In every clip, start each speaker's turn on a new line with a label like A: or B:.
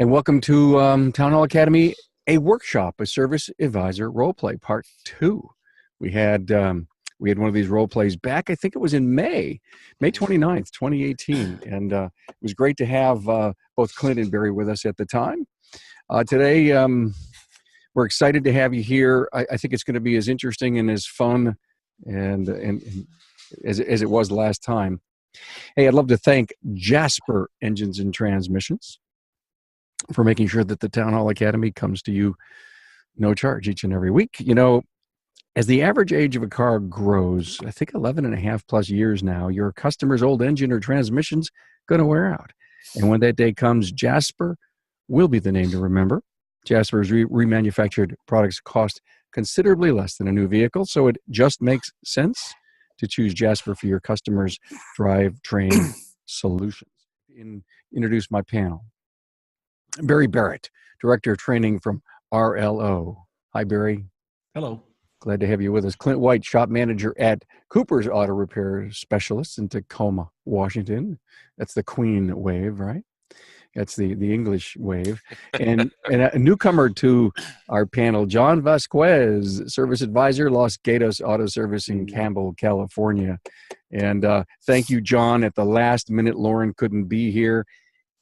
A: And welcome to Town Hall Academy, a workshop, a service advisor role play part 2. We had one of these role plays back, I think it was in May 29th, 2018. And it was great to have both Clint and Barry with us at the time. Today, we're excited to have you here. I think it's going to be as interesting and as fun and as it was last time. Hey, I'd love to thank Jasper Engines and Transmissions for making sure that the Town Hall Academy comes to you no charge each and every week. You know, as the average age of a car grows, I think 11 and a half plus years now, your customer's old engine or transmission's going to wear out. And when that day comes, Jasper will be the name to remember. Jasper's remanufactured products cost considerably less than a new vehicle, so it just makes sense to choose Jasper for your customers' drivetrain solutions. Introduce my panel. Barry Barrett, Director of Training from RLO. Hi, Barry.
B: Hello.
A: Glad to have you with us. Clint White, Shop Manager at Cooper's Auto Repair Specialists in Tacoma, Washington. That's the Queen wave, right? That's the English wave. And a newcomer to our panel, John Vasquez, Service Advisor, Los Gators Auto Service in Campbell, California. And thank you, John. At the last minute, Lauren couldn't be here,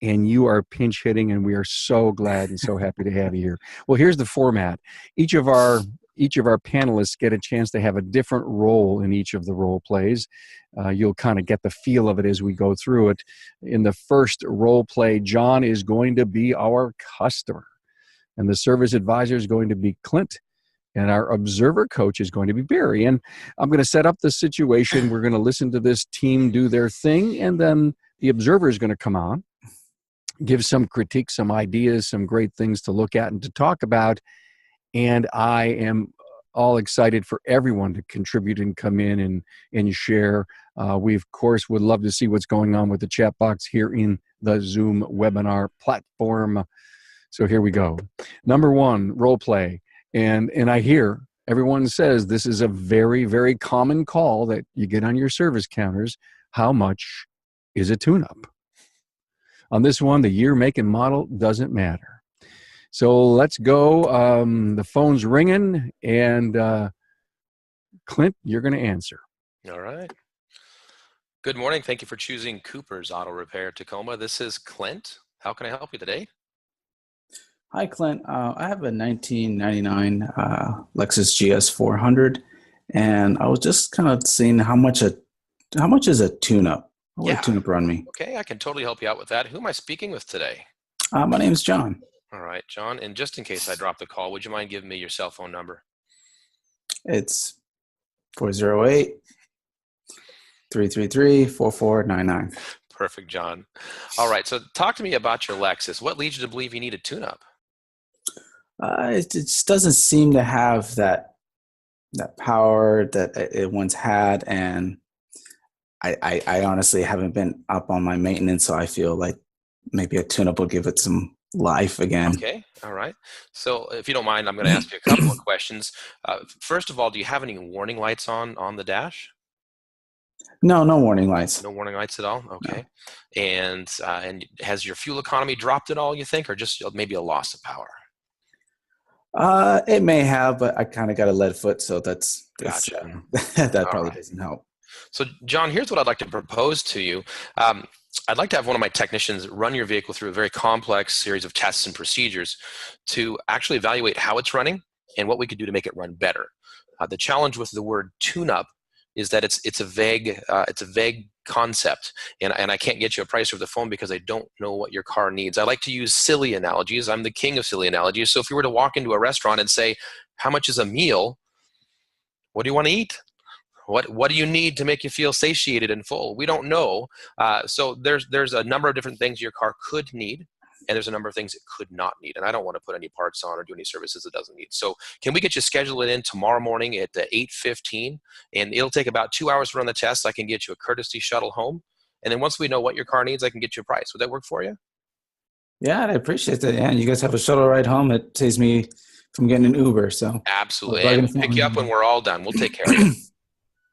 A: and you are pinch hitting, and we are so glad and so happy to have you here. Well, here's the format. Each of our panelists get a chance to have a different role in each of the role plays. You'll kind of get the feel of it as we go through it. In the first role play, John is going to be our customer, and the service advisor is going to be Clint, and our observer coach is going to be Barry. And I'm going to set up the situation. We're going to listen to this team do their thing, and then the observer is going to come on, give some critique, some ideas, some great things to look at and to talk about. And I am all excited for everyone to contribute and come in and share. We, of course, would love to see what's going on with the chat box here in the Zoom webinar platform. So here we go. Number one, role play. And I hear everyone says this is a very, very common call that you get on your service counters. How much is a tune-up? On this one, the year, make, and model doesn't matter. So let's go. The phone's ringing, and Clint, you're going to answer.
C: All right. Good morning. Thank you for choosing Cooper's Auto Repair Tacoma. This is Clint. How can I help you today?
B: Hi, Clint. I have a 1999 Lexus GS 400, and I was just kind of seeing how much is a tune-up? What would a tune-up run me?
C: Okay, I can totally help you out with that. Who am I speaking with today?
B: My name's John.
C: All right, John. And just in case I drop the call, would you mind giving me your cell phone number?
B: It's 408-333-4499.
C: Perfect, John. All right, so talk to me about your Lexus. What leads you to believe you need a tune-up?
B: It just doesn't seem to have that power that it once had, and I honestly haven't been up on my maintenance, so I feel like maybe a tune-up will give it some life again.
C: Okay, all right. So if you don't mind, I'm going to ask you a couple of questions. First of all, do you have any warning lights on the dash?
B: No warning lights.
C: No warning lights at all? Okay.
B: No.
C: And has your fuel economy dropped at all, you think, or just maybe a loss of power?
B: It may have, but I kind of got a lead foot, so that's
C: gotcha.
B: That probably doesn't help.
C: So, John, here's what I'd like to propose to you. I'd like to have one of my technicians run your vehicle through a very complex series of tests and procedures to actually evaluate how it's running and what we could do to make it run better. The challenge with the word tune-up is that it's a vague concept, and I can't get you a price over the phone because I don't know what your car needs. I like to use silly analogies. I'm the king of silly analogies. So if you were to walk into a restaurant and say, how much is a meal? What do you want to eat? What do you need to make you feel satiated and full? We don't know. So there's a number of different things your car could need, and there's a number of things it could not need. And I don't want to put any parts on or do any services it doesn't need. So can we get you scheduled in tomorrow morning at 8:15? And it'll take about 2 hours to run the test. I can get you a courtesy shuttle home. And then once we know what your car needs, I can get you a price. Would that work for you?
B: Yeah, I appreciate that. Yeah, and you guys have a shuttle ride home. It saves me from getting an Uber. So
C: absolutely. And we'll pick you up when we're all done. We'll take care of you.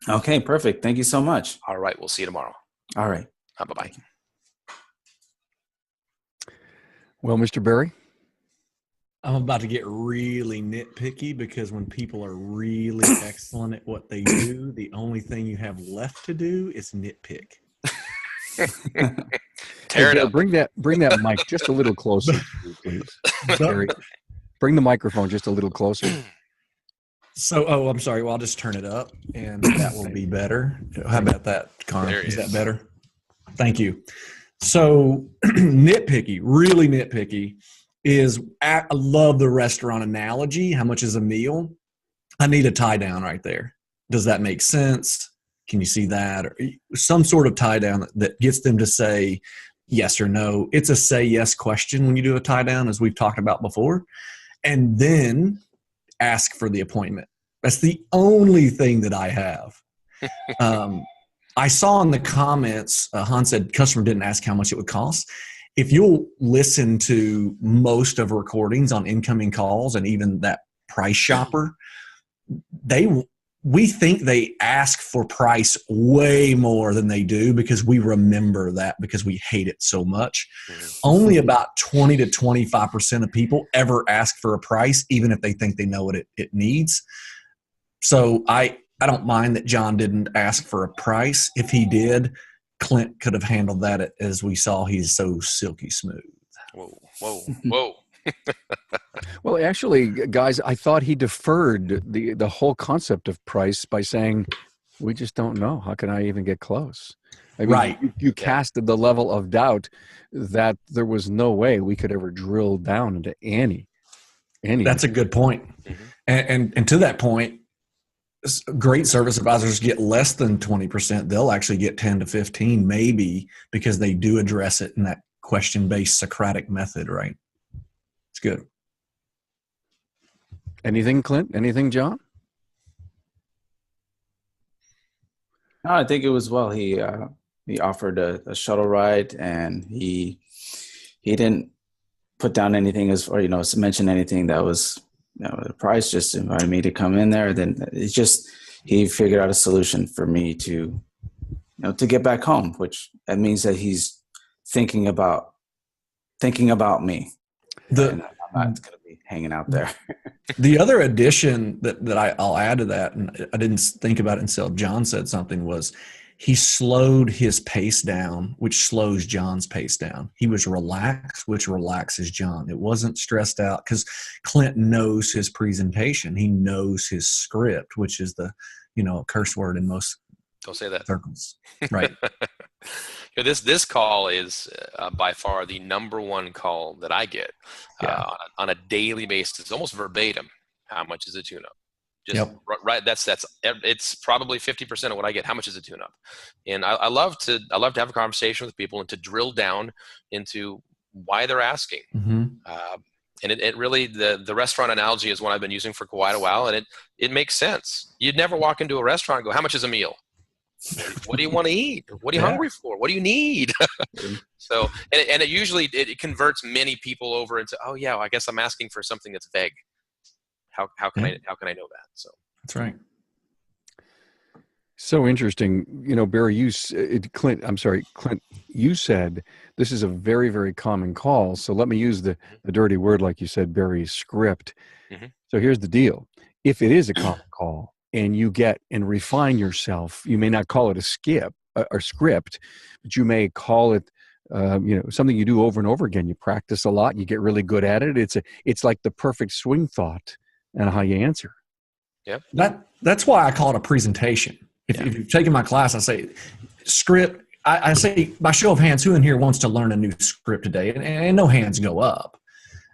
B: Okay, perfect. Thank you so much.
C: All right. We'll see you tomorrow.
B: All right.
C: Bye-bye.
A: Well, Mr. Barry?
D: I'm about to get really nitpicky because when people are really excellent at what they do, the only thing you have left to do is nitpick.
C: Tear it up.
A: Bring that mic just a little closer, please. Barry, bring the microphone just a little closer.
D: So, I'm sorry. Well, I'll just turn it up, and that will be better. How about that, Carm? Is that better? Thank you. So, nitpicky, really nitpicky, is I love the restaurant analogy. How much is a meal? I need a tie down right there. Does that make sense? Can you see that? Or some sort of tie down that gets them to say yes or no. It's a say yes question when you do a tie down, as we've talked about before. And then ask for the appointment. That's the only thing that I have. I saw in the comments, Han said customer didn't ask how much it would cost. If you'll listen to most of recordings on incoming calls and even that price shopper, we think they ask for price way more than they do because we remember that because we hate it so much. Only about 20 to 25% of people ever ask for a price, even if they think they know what it needs. So I don't mind that John didn't ask for a price. If he did, Clint could have handled that. As we saw, he's so silky smooth.
C: Whoa.
A: Well, actually, guys, I thought he deferred the whole concept of price by saying, we just don't know. How can I even get close? I mean,
D: right.
A: You casted the level of doubt that there was no way we could ever drill down into any.
D: That's a good point. Mm-hmm. And to that point, great service advisors get less than 20%. They'll actually get 10 to 15 maybe because they do address it in that question-based Socratic method, right? It's good.
A: Anything, Clint? Anything, John?
B: No, I think it was well. He offered a shuttle ride, and he didn't put down anything mention anything that was the price. Just invited me to come in there. Then it's just he figured out a solution for me to get back home, which that means that he's thinking about me. And I'm not going to be hanging out there.
D: The other addition that I'll add to that, and I didn't think about it until John said something, was he slowed his pace down, which slows John's pace down. He was relaxed, which relaxes John. It wasn't stressed out because Clint knows his presentation. He knows his script, which is the, curse word in most
C: Don't say that.
D: circles. Right.
C: This call is by far the number one call that I get on a daily basis, almost verbatim. How much is a tune-up? Right. It's probably 50% of what I get. How much is a tune-up? And I love to have a conversation with people and to drill down into why they're asking.
D: Mm-hmm.
C: And it really, the restaurant analogy is one I've been using for quite a while, and it makes sense. You'd never walk into a restaurant and go, how much is a meal? What do you want to eat? What are you hungry for? What do you need? So, and it usually it converts many people over into, oh yeah, well, I guess I'm asking for something that's vague. How can I know that? So
D: that's right.
A: So interesting. Barry, Clint, you said this is a very, very common call. So let me use the dirty word, like you said, Barry's script.
C: Mm-hmm.
A: So here's the deal. If it is a common call and you get and refine yourself, you may not call it a script, but you may call it, something you do over and over again. You practice a lot and you get really good at it. It's like the perfect swing thought and how you answer.
C: Yep.
D: That's why I call it a presentation. If you've taken my class, I say script. I say by show of hands, who in here wants to learn a new script today? And no hands go up.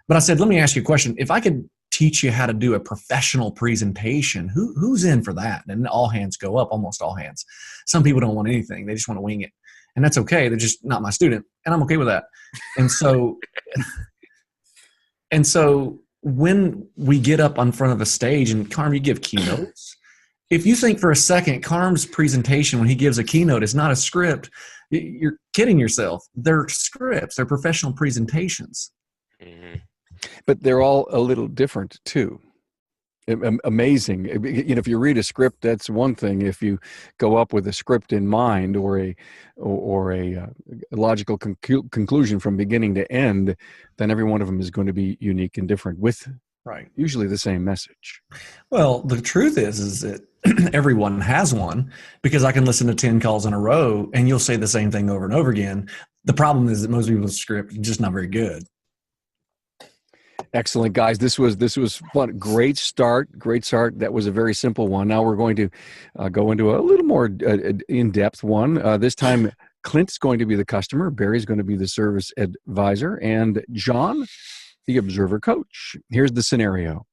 D: But I said, let me ask you a question. If I could teach you how to do a professional presentation, who's in for that? And all hands go up, almost all hands. Some people don't want anything. They just want to wing it. And that's okay. They're just not my student. And I'm okay with that. And so when we get up on front of a stage, and Carm, you give keynotes. If you think for a second, Carm's presentation when he gives a keynote is not a script, you're kidding yourself. They're scripts. They're professional presentations.
C: Mm-hmm.
A: But they're all a little different too. Amazing. If you read a script, that's one thing. If you go up with a script in mind or a logical conclusion from beginning to end, then every one of them is going to be unique and different with usually the same message.
D: Well, the truth is that everyone has one, because I can listen to 10 calls in a row and you'll say the same thing over and over again. The problem is that most people's script is just not very good.
A: Excellent, guys. This was fun. Great start. That was a very simple one. Now we're going to go into a little more in-depth one. This time, Clint's going to be the customer. Barry's going to be the service advisor. And John, the observer coach. Here's the scenario.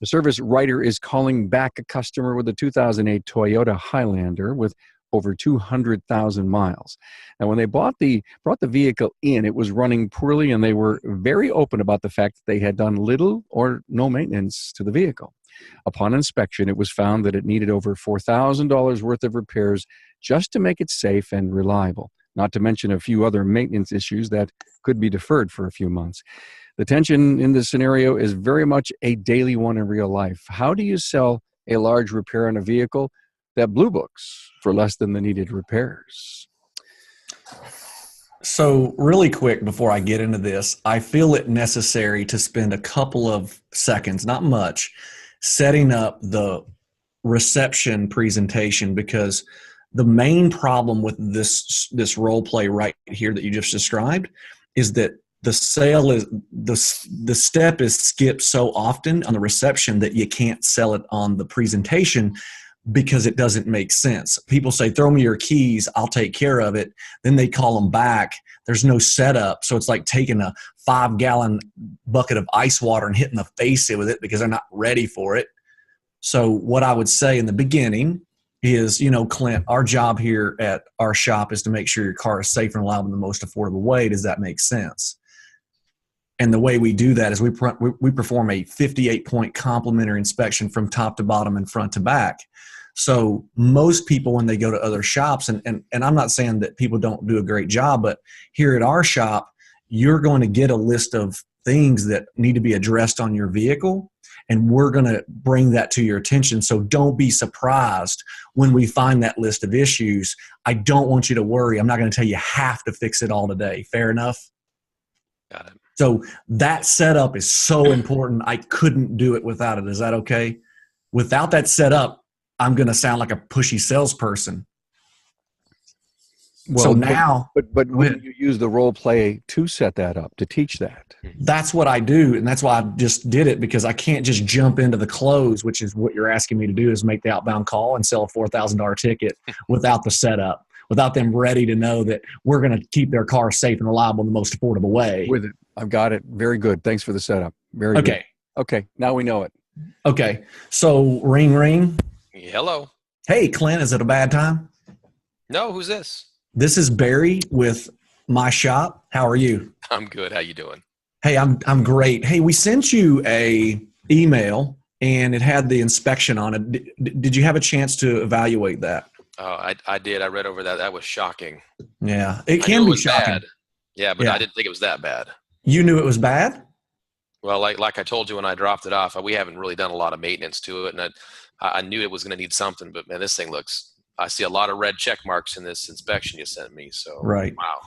A: The service writer is calling back a customer with a 2008 Toyota Highlander with over 200,000 miles. And when they brought the vehicle in, it was running poorly, and they were very open about the fact that they had done little or no maintenance to the vehicle. Upon inspection, it was found that it needed over $4,000 worth of repairs just to make it safe and reliable, not to mention a few other maintenance issues that could be deferred for a few months. The tension in this scenario is very much a daily one in real life. How do you sell a large repair on a vehicle that blue books for less than the needed repairs?
D: So really quick before I get into this, I feel it necessary to spend a couple of seconds, not much, setting up the reception presentation, because the main problem with this role play right here that you just described is that the sale is the step is skipped so often on the reception that you can't sell it on the presentation, because it doesn't make sense. People say, throw me your keys, I'll take care of it. Then they call them back. There's no setup. So it's like taking a 5-gallon bucket of ice water and hitting the face with it because they're not ready for it. So what I would say in the beginning is, Clint, our job here at our shop is to make sure your car is safe and reliable in the most affordable way. Does that make sense? And the way we do that is we perform a 58-point complimentary inspection from top to bottom and front to back. So most people, when they go to other shops, and I'm not saying that people don't do a great job, but here at our shop, you're going to get a list of things that need to be addressed on your vehicle, and we're going to bring that to your attention. So don't be surprised when we find that list of issues. I don't want you to worry. I'm not going to tell you have to fix it all today. Fair enough?
C: Got it.
D: So that setup is so important. I couldn't do it without it. Is that okay? Without that setup, I'm going to sound like a pushy salesperson.
A: Well,
D: so now,
A: but when you use the role play to set that up, to teach that,
D: that's what I do, and that's why I just did it, because I can't just jump into the close, which is what you're asking me to do, is make the outbound call and sell a $4,000 ticket without the setup, without them ready to know that we're going to keep their car safe and reliable in the most affordable way.
A: With it, I've got it. Very good. Thanks for the setup. Very good. Okay. Now we know it.
D: Okay. So ring, ring.
C: Hello.
D: Hey, Clint, is it a bad time?
C: No, who's this?
D: This is Barry with my shop. How are you?
C: I'm good. How you doing?
D: Hey, I'm great. Hey, we sent you a email and it had the inspection on it. Did you have a chance to evaluate that?
C: Oh, I did. I read over that. That was shocking.
D: Yeah, it can be shocking.
C: Bad. Yeah, but I didn't think it was that bad.
D: You knew it was bad?
C: Well, like I told you when I dropped it off, we haven't really done a lot of maintenance to it, and I knew it was going to need something, but man, this thing I see a lot of red check marks in this inspection you sent me. So,
D: right.
C: Wow.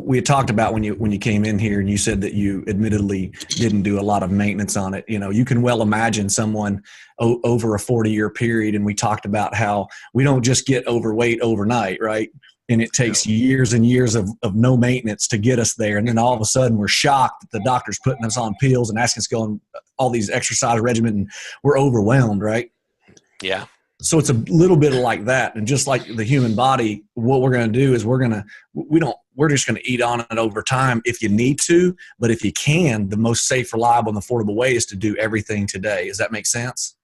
D: We had talked about when you came in here and you said that you admittedly didn't do a lot of maintenance on it. You can well imagine someone over a 40-year period. And we talked about how we don't just get overweight overnight, right? And it takes years and years of no maintenance to get us there. And then all of a sudden we're shocked that the doctor's putting us on pills and asking us to go on all these exercise regimen, and we're overwhelmed, right?
C: Yeah.
D: So it's a little bit like that. And just like the human body, what we're going to do is we're just going to eat on it over time if you need to. But if you can, the most safe, reliable, and affordable way is to do everything today. Does that make sense?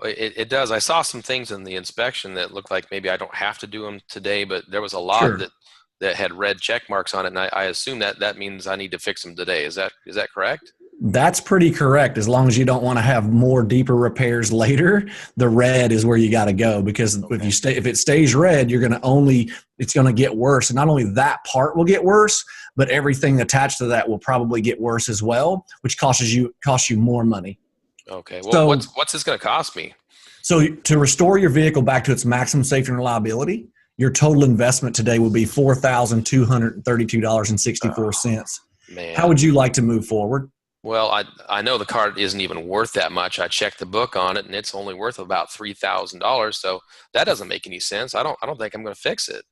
C: It does. I saw some things in the inspection that looked like maybe I don't have to do them today, but there was a lot that had red check marks on it. And I assume that means I need to fix them today. Is that correct?
D: That's pretty correct. As long as you don't want to have more deeper repairs later, the red is where you got to go, because if it stays red, it's going to get worse. And not only that part will get worse, but everything attached to that will probably get worse as well, which costs you more money.
C: Okay. Well,
D: So,
C: what's this going to cost me?
D: So to restore your vehicle back to its maximum safety and reliability, your total investment today will be $4,232.64.
C: Man.
D: How would you like to move forward?
C: Well, I know the car isn't even worth that much. I checked the book on it, and it's only worth about $3,000. So that doesn't make any sense. I don't think I'm going to fix it.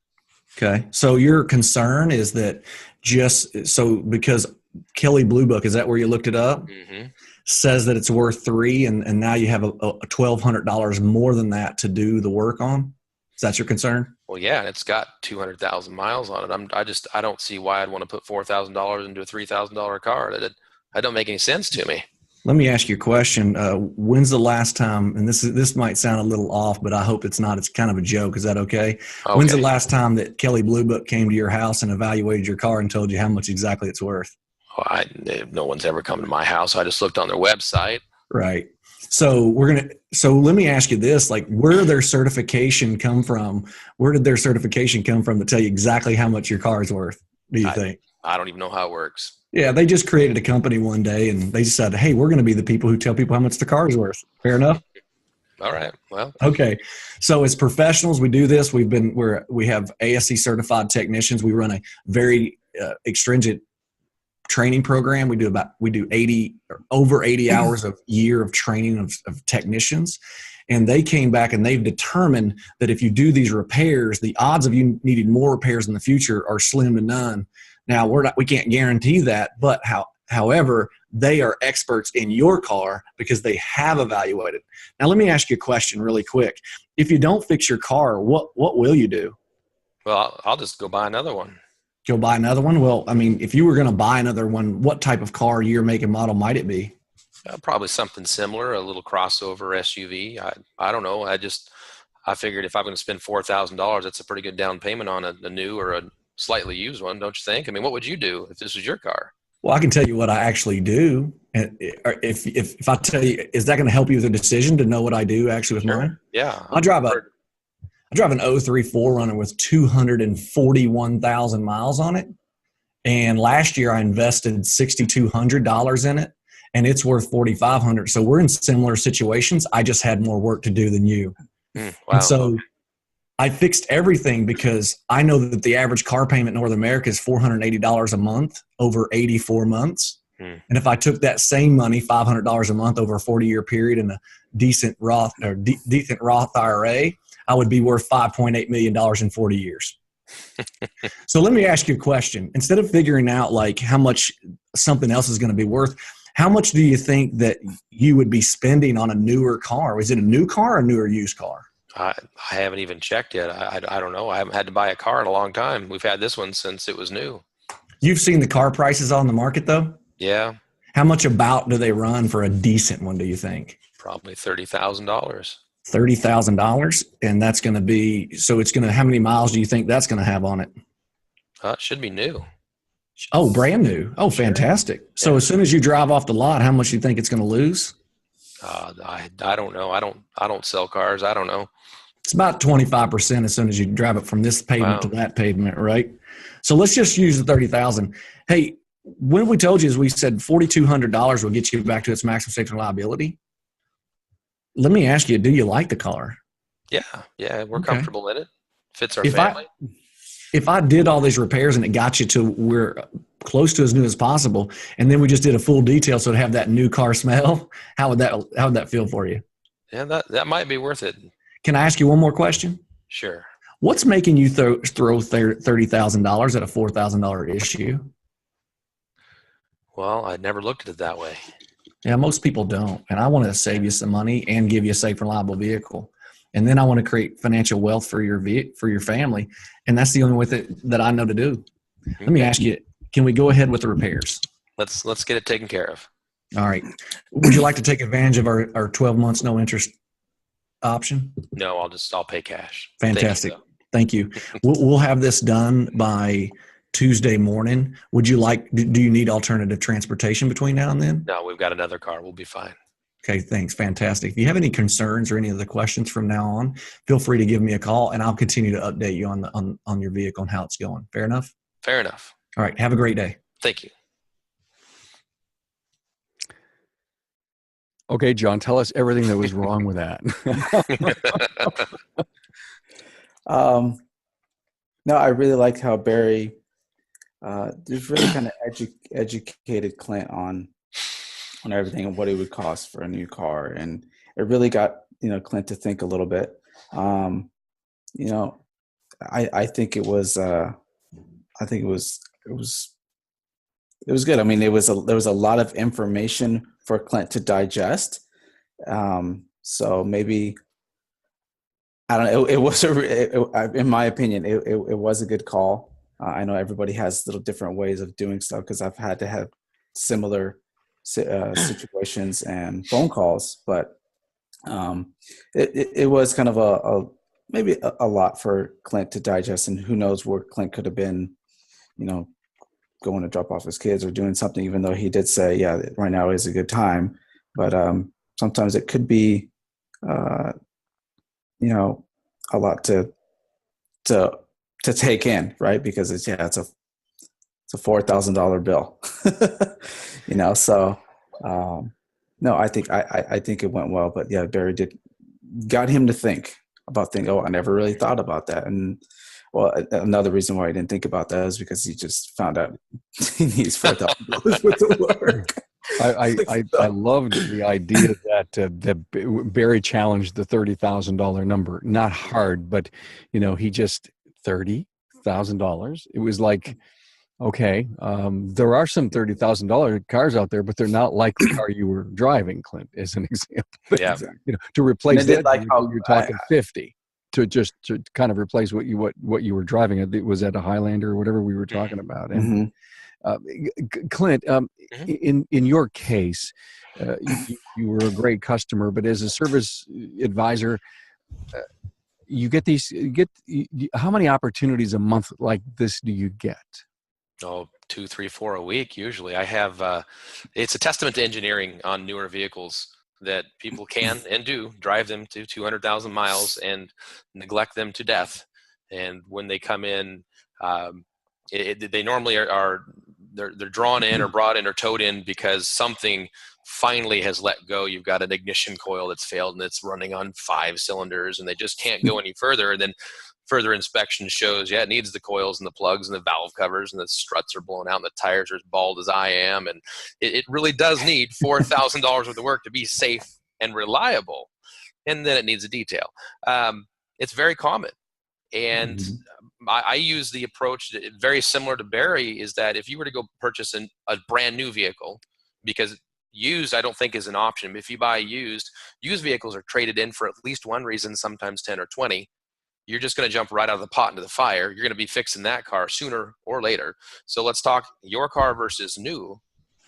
D: Okay. So your concern is that because Kelly Blue Book, is that where you looked it up?
C: Mm-hmm.
D: Says that it's worth $3,000, and now you have a $1,200 more than that to do the work on. Is that your concern?
C: Well, yeah, it's got 200,000 miles on it. I don't see why I'd want to put $4,000 into a $3,000 car. That don't make any sense to me.
D: Let me ask you a question. When's the last time, and this might sound a little off, but I hope it's not. It's kind of a joke. Is that okay? When's the last time that Kelly Blue Book came to your house and evaluated your car and told you how much exactly it's worth?
C: Well, no one's ever come to my house. I just looked on their website.
D: Right. So let me ask you this, like, where did their certification come from? Where did their certification come from to tell you exactly how much your car is worth, do you think?
C: I don't even know how it works.
D: Yeah, they just created a company one day and they decided, hey, we're going to be the people who tell people how much the car is worth. Fair enough?
C: All right. Well.
D: Okay. So as professionals, we do this. We have ASC certified technicians. We run a very stringent training program. We do over 80 hours of year of training of technicians. And they came back and they've determined that if you do these repairs, the odds of you needing more repairs in the future are slim to none. Now we can't guarantee that, but however, they are experts in your car because they have evaluated. Now let me ask you a question really quick. If you don't fix your car, what will you do?
C: Well, I'll just go buy another one.
D: Go buy another one? Well, I mean, if you were going to buy another one, what type of car, year, make, and model might it be?
C: Probably something similar, a little crossover SUV. I don't know. I figured if I'm going to spend $4,000, that's a pretty good down payment on a new or a slightly used one, don't you think? I mean, what would you do if this was your car?
D: Well, I can tell you what I actually do. And if I tell you, is that going to help you with a decision to know what I do actually with mine?
C: Yeah.
D: I drive an 03 4Runner with 241,000 miles on it. And last year I invested $6,200 in it and it's worth $4,500. So we're in similar situations. I just had more work to do than you.
C: Wow.
D: And so I fixed everything because I know that the average car payment in North America is $480 a month over 84 months. And if I took that same money, $500 a month over a 40-year period in a decent Roth IRA, I would be worth $5.8 million in 40 years. So let me ask you a question. Instead of figuring out like how much something else is going to be worth, how much do you think that you would be spending on a newer car? Is it a new car or a newer used car?
C: I haven't even checked yet. I don't know. I haven't had to buy a car in a long time. We've had this one since it was new.
D: You've seen the car prices on the market though?
C: Yeah.
D: How much about do they run for a decent one, do you think?
C: Probably $30,000.
D: $30,000, and that's going to be, so it's going to, how many miles do you think that's going to have on it?
C: It should be new.
D: Oh, brand new. Oh, fantastic. So yeah. As soon as you drive off the lot, how much do you think it's going to lose?
C: I don't know. I don't sell cars. I don't know.
D: It's about 25% as soon as you drive it from this pavement to that pavement, right? So let's just use the 30,000. Hey, when we told you, as we said, $4,200 will get you back to its maximum safety and reliability. Let me ask you, do you like the car?
C: Yeah, we're comfortable in it. Fits our family.
D: If I did all these repairs and it got you to where close to as new as possible, and then we just did a full detail so it'd have that new car smell, how would that feel for you?
C: Yeah, that might be worth it.
D: Can I ask you one more question?
C: Sure. What's
D: making you throw $30,000 at a $4,000 issue?
C: Well, I'd never looked at it that way.
D: Yeah, most people don't. And I want to save you some money and give you a safe, reliable vehicle. And then I want to create financial wealth for your family. And that's the only way that I know to do. Okay. Let me ask you, can we go ahead with the repairs?
C: Let's get it taken care of.
D: All right. Would you like to take advantage of our 12 months no interest option?
C: No, I'll pay cash.
D: Fantastic. Thank you. We'll have this done by Tuesday morning. Do you need alternative transportation between now and then?
C: No, we've got another car. We'll be fine.
D: Okay, thanks. Fantastic. If you have any concerns or any other questions from now on, feel free to give me a call and I'll continue to update you on your vehicle and how it's going. Fair enough?
C: Fair enough.
D: All right. Have a great day.
C: Thank you.
A: Okay, John, tell us everything that was wrong with that.
B: No, I really liked how Barry just really kind of educated Clint on everything and what it would cost for a new car, and it really got Clint to think a little bit. You know, I think it was it was good. I mean, there was a lot of information for Clint to digest. So maybe, I don't know. It was in my opinion, it was a good call. I know everybody has little different ways of doing stuff because I've had to have similar situations and phone calls, but it was kind of maybe a lot for Clint to digest, and who knows where Clint could have been, going to drop off his kids or doing something, even though he did say, yeah, right now is a good time. But sometimes it could be, a lot to take in, right? Because it's a $4,000 bill, So no, I think it went well. But yeah, Barry got him to think about things. Oh, I never really thought about that. And well, another reason why I didn't think about that is because he just found out he needs $4,000 worth of work.
A: I loved the idea that Barry challenged the $30,000 number. Not hard, but he just $30,000. It was like, okay, there are some $30,000 cars out there, but they're not like the car you were driving, Clint, as an example.
C: Yeah,
A: to replace that,
B: like
A: you're talking 50. To kind of replace what you were driving. It was at a Highlander or whatever we were talking about. And Clint, in your case, you were a great customer, but as a service advisor, how many opportunities a month like this do you get?
C: Oh, 2, 3, 4 a week usually. I have. It's a testament to engineering on newer vehicles that people can and do drive them to 200,000 miles and neglect them to death. And when they come in, they normally they're drawn in or brought in or towed in because something finally has let go. You've got an ignition coil that's failed and it's running on 5 cylinders and they just can't go any further. And then further inspection shows, it needs the coils and the plugs and the valve covers and the struts are blown out and the tires are as bald as I am. And it really does need $4,000 worth of work to be safe and reliable. And then it needs a detail. It's very common. And I use the approach that very similar to Barry, is that if you were to go purchase a brand new vehicle, because used I don't think is an option. If you buy used vehicles are traded in for at least one reason, sometimes 10 or 20. You're just going to jump right out of the pot into the fire. You're going to be fixing that car sooner or later. So let's talk your car versus new.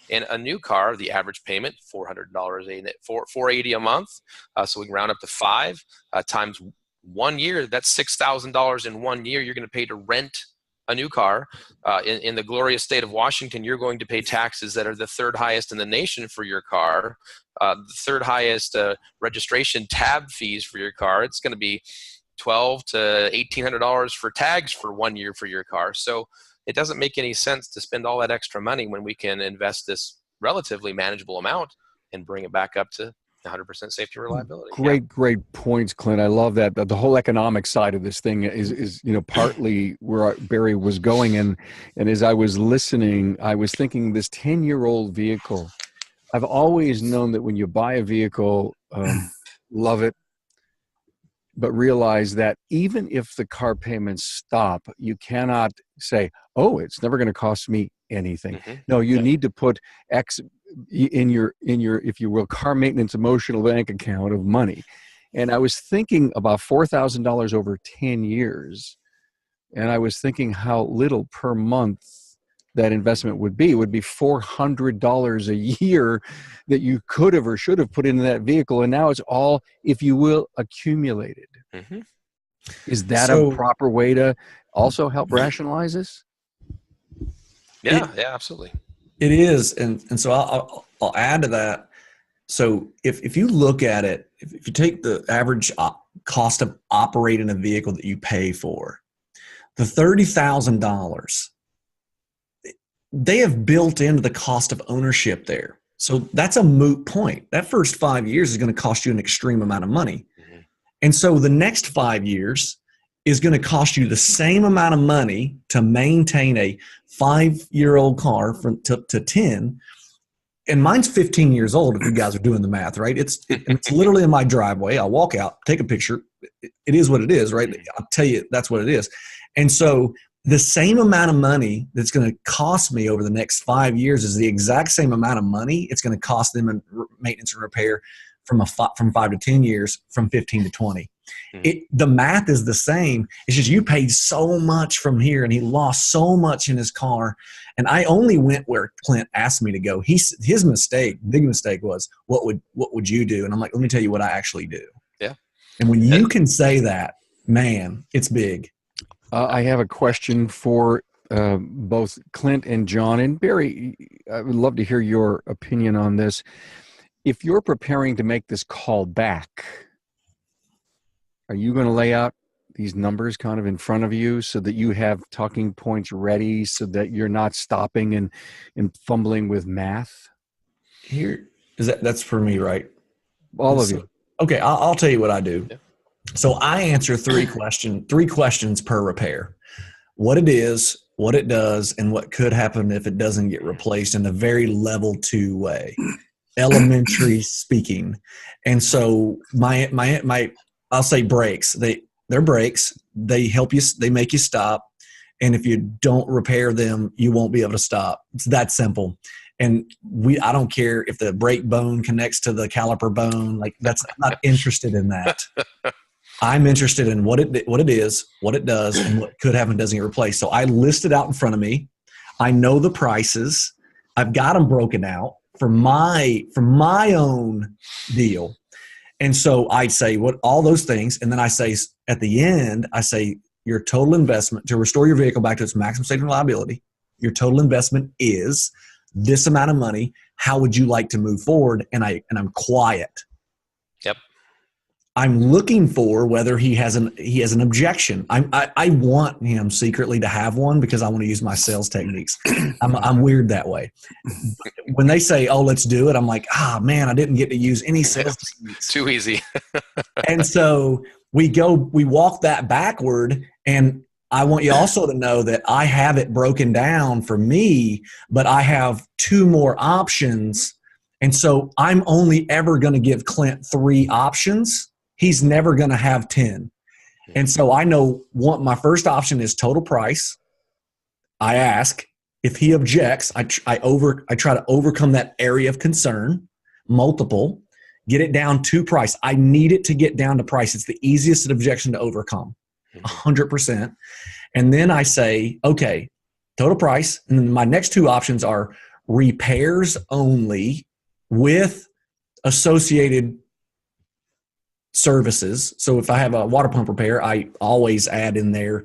C: In a new car, the average payment, $400, $480 a month. So we can round up to 5 times 1 year. That's $6,000 in 1 year. You're going to pay to rent a new car. In the glorious state of Washington, you're going to pay taxes that are the 3rd highest in the nation for your car. The 3rd highest registration tab fees for your car. It's going to be $1,200 to $1,800 for tags for 1 year for your car. So it doesn't make any sense to spend all that extra money when we can invest this relatively manageable amount and bring it back up to 100% safety reliability.
A: Great points, Clint. I love that. The whole economic side of this thing is partly where Barry was going. And as I was listening, I was thinking this 10-year-old vehicle. I've always known that when you buy a vehicle, love it, but realize that even if the car payments stop, you cannot say, oh, it's never going to cost me anything. No, you need to put X in your, if you will, car maintenance emotional bank account of money. And I was thinking about $4,000 over 10 years. And I was thinking how little per month that investment would be. It would be $400 a year that you could have or should have put into that vehicle. And now it's all, if you will, accumulated. Is that a proper way to also help rationalize this?
C: Yeah, absolutely.
D: It is. And so I'll add to that. So if you look at it, if you take the average cost of operating a vehicle that you pay for, the $30,000, they have built into the cost of ownership there. So that's a moot point. That first 5 years is going to cost you an extreme amount of money.
C: Mm-hmm.
D: And so the next 5 years is going to cost you the same amount of money to maintain a 5-year-old car to 10. And mine's 15 years old, if you guys are doing the math, right? It's literally in my driveway. I'll walk out, take a picture. It is what it is, right? I'll tell you, that's what it is. And so the same amount of money that's going to cost me over the next 5 years is the exact same amount of money it's going to cost them in maintenance and repair from 5 to 10 years, from 15 to 20. The math is the same. It's just you paid so much from here and he lost so much in his car. And I only went where Clint asked me to go. His big mistake was, what would you do? And I'm like, let me tell you what I actually do.
C: Yeah.
D: And when you can say that, man, it's big.
A: I have a question for both Clint and John. And Barry, I would love to hear your opinion on this. If you're preparing to make this call back, are you going to lay out these numbers kind of in front of you so that you have talking points ready so that you're not stopping and fumbling with math?
D: Here, that's for me, right?
A: All of you.
D: Okay, I'll tell you what I do.
C: Yeah.
D: So I answer three questions per repair. What it is, what it does, and what could happen if it doesn't get replaced, in a very level 2 way, elementary speaking. And so my I'll say brakes. They're brakes. They help you. They make you stop. And if you don't repair them, you won't be able to stop. It's that simple. And I don't care if the brake bone connects to the caliper bone. Like, I'm not interested in that. I'm interested in what it is, what it does, and what could happen doesn't get replaced. So I list it out in front of me. I know the prices. I've got them broken out for my own deal. And so I say all those things. And then I say at the end, your total investment to restore your vehicle back to its maximum state of reliability, your total investment is this amount of money. How would you like to move forward? And I'm quiet.
C: Yep.
D: I'm looking for whether he has an objection. I want him secretly to have one because I want to use my sales techniques. I'm weird that way. When they say, "Oh, let's do it," I'm like, man, I didn't get to use any sales techniques.
C: Too easy.
D: And so we walk that backward. And I want you also to know that I have it broken down for me, but I have 2 more options. And so I'm only ever going to give Clint 3 options. He's never going to have 10. And so I know my first option is total price. I ask. If he objects, I try to overcome that area of concern, multiple, get it down to price. I need it to get down to price. It's the easiest objection to overcome, 100%. And then I say, okay, total price. And then my next 2 options are repairs only with associated services. So if I have a water pump repair, I always add in there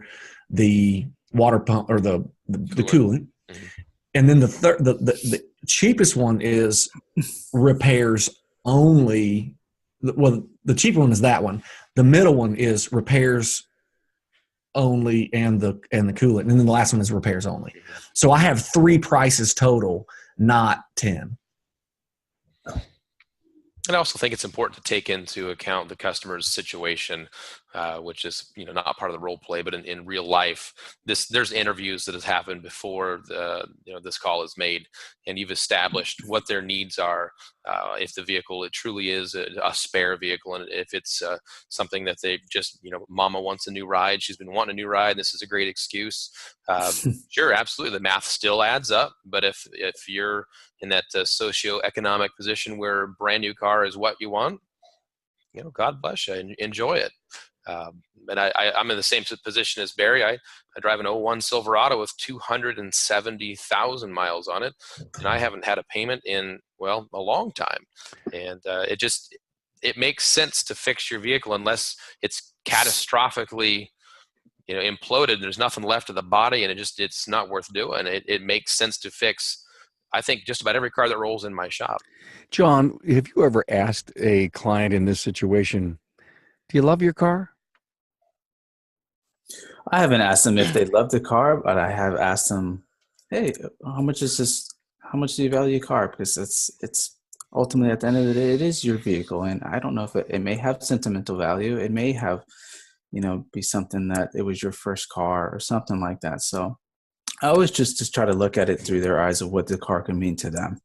D: the water pump or the coolant. Mm-hmm. And then the cheapest one is repairs only. Well, the cheaper one is that one. The middle one is repairs only and the coolant. And then the last one is repairs only. So I have 3 prices total, not 10.
C: And I also think it's important to take into account the customer's situation, which is not part of the role play, but in real life, there's interviews that has happened before this call is made, and you've established what their needs are. If the vehicle it truly is a spare vehicle, and if it's something that they just mama wants a new ride, she's been wanting a new ride, this is a great excuse. Sure, absolutely, the math still adds up. But if you're in that socioeconomic position where a brand new car is what you want, God bless you, enjoy it. And I'm in the same position as Barry. I drive an 01 Silverado with 270,000 miles on it, and I haven't had a payment in, a long time. And it makes sense to fix your vehicle unless it's catastrophically imploded. There's nothing left of the body, and it's not worth doing. It makes sense to fix, I think, just about every car that rolls in my shop.
A: John, have you ever asked a client in this situation, do you love your car?
B: I haven't asked them if they love the car, but I have asked them, hey, how much is this how much do you value your car? Because it's ultimately, at the end of the day, it is your vehicle. And I don't know if it may have sentimental value. It may have, be something that it was your first car or something like that. So I always just try to look at it through their eyes of what the car can mean to them.